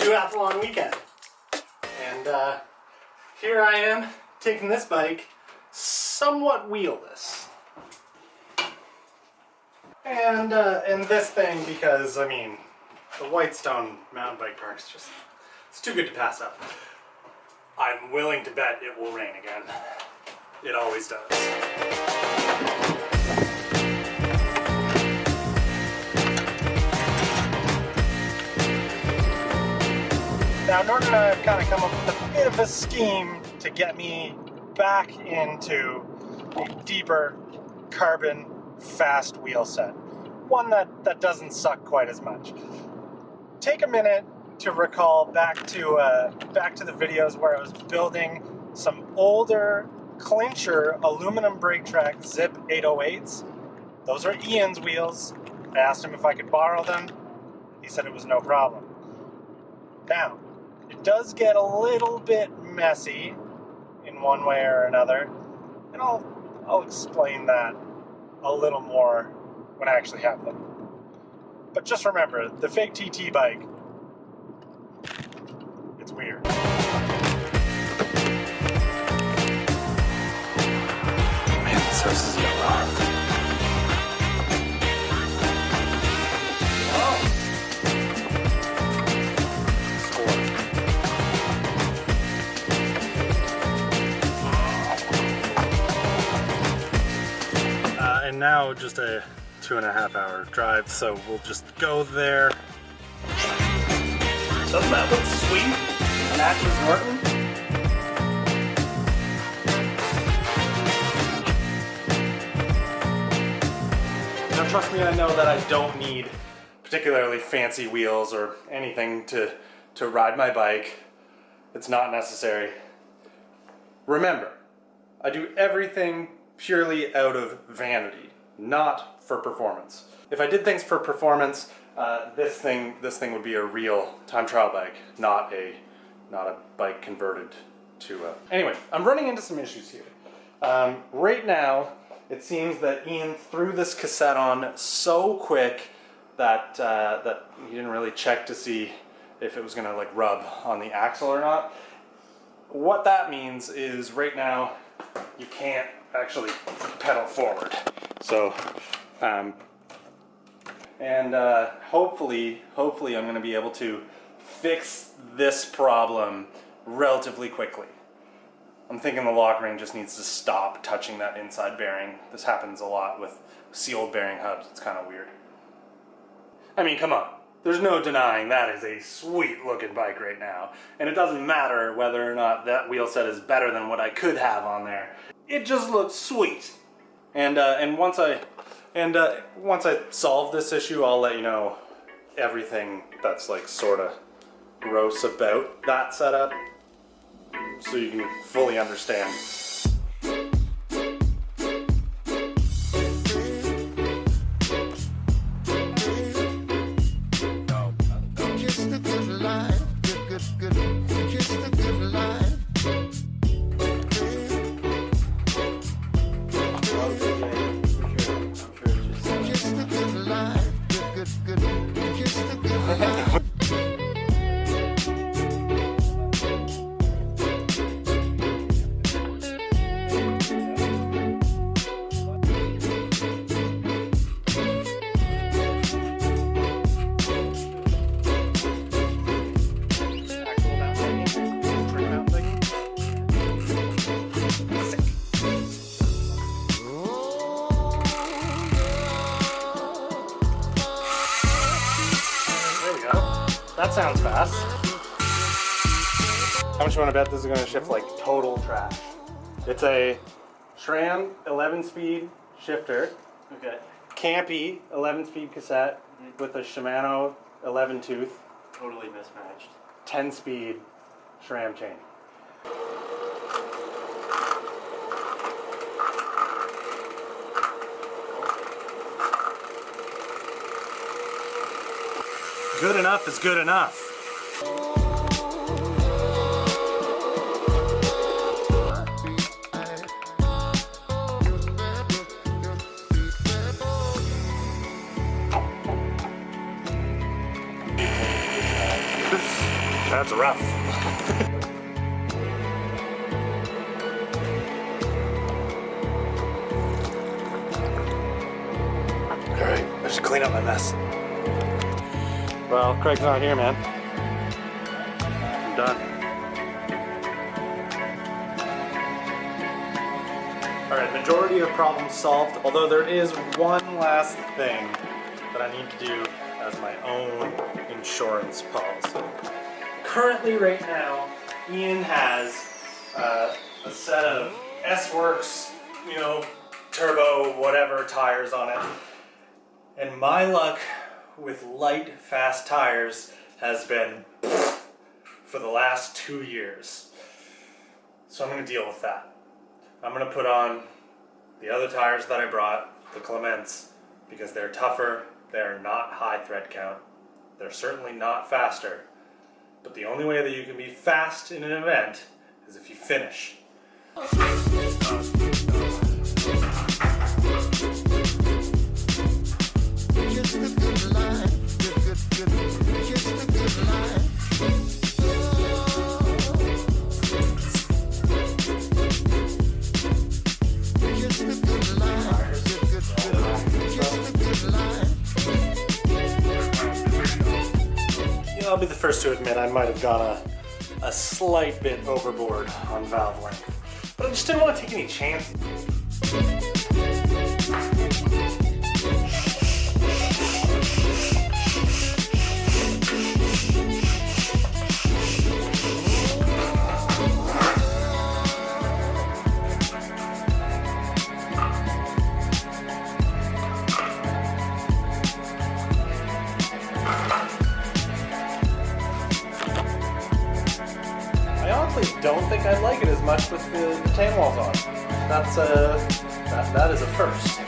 duathlon weekend. And here I am taking this bike somewhat wheelless. And this thing because, I mean, the Whitestone mountain bike park is just, it's too good to pass up. I'm willing to bet it will rain again. It always does. Now, in order to kind of come up with a bit of a scheme to get me back into a deeper carbon fast wheel set, one that doesn't suck quite as much. Take a minute to recall back to the videos where I was building some older clincher aluminum brake track Zip 808s. Those are Ian's wheels. I asked him if I could borrow them. He said it was no problem. Now, it does get a little bit messy in one way or another, and I'll explain that a little more when I actually have them. But just remember, the fake TT bike, it's weird. Man, this house is yellow. And now just a 2.5 hour drive, so we'll just go there. Doesn't that look sweet? Matches Norton? Now trust me, I know that I don't need particularly fancy wheels or anything to ride my bike. It's not necessary. Remember, I do everything purely out of vanity, not for performance. If I did things for performance, this thing would be a real time trial bike, not a bike converted to a... Anyway, I'm running into some issues here. Right now, it seems that Ian threw this cassette on so quick that he didn't really check to see if it was gonna like rub on the axle or not. What that means is right now you can't actually pedal forward. So, hopefully I'm going to be able to fix this problem relatively quickly. I'm thinking the lock ring just needs to stop touching that inside bearing. This happens a lot with sealed bearing hubs. It's kind of weird. I mean, come on. There's no denying that is a sweet looking bike right now. And it doesn't matter whether or not that wheel set is better than what I could have on there. It just looks sweet. And once I solve this issue, I'll let you know everything that's like sort of gross about that setup, so you can fully understand. That sounds fast. How much you want to bet this is going to shift like total trash? It's a SRAM 11-speed shifter. Okay. Campy 11-speed cassette with a Shimano 11-tooth. Totally mismatched. 10-speed SRAM chain. Good enough is good enough. That's rough. Alright, I should clean up my mess. Well, Craig's not here, man. I'm done. Alright, majority of problems solved, although there is one last thing that I need to do as my own insurance policy. Currently, right now, Ian has a set of S-Works, you know, turbo whatever tires on it. And my luck with light, fast tires has been for the last 2 years. So I'm going to deal with that. I'm going to put on the other tires that I brought, the Clements, because they're tougher, they're not high thread count, they're certainly not faster. But the only way that you can be fast in an event is if you finish. I'll be the first to admit I might have gone a slight bit overboard on valve length, but I just didn't want to take any chances. Don't think I'd like it as much with the tan walls on. That is a first.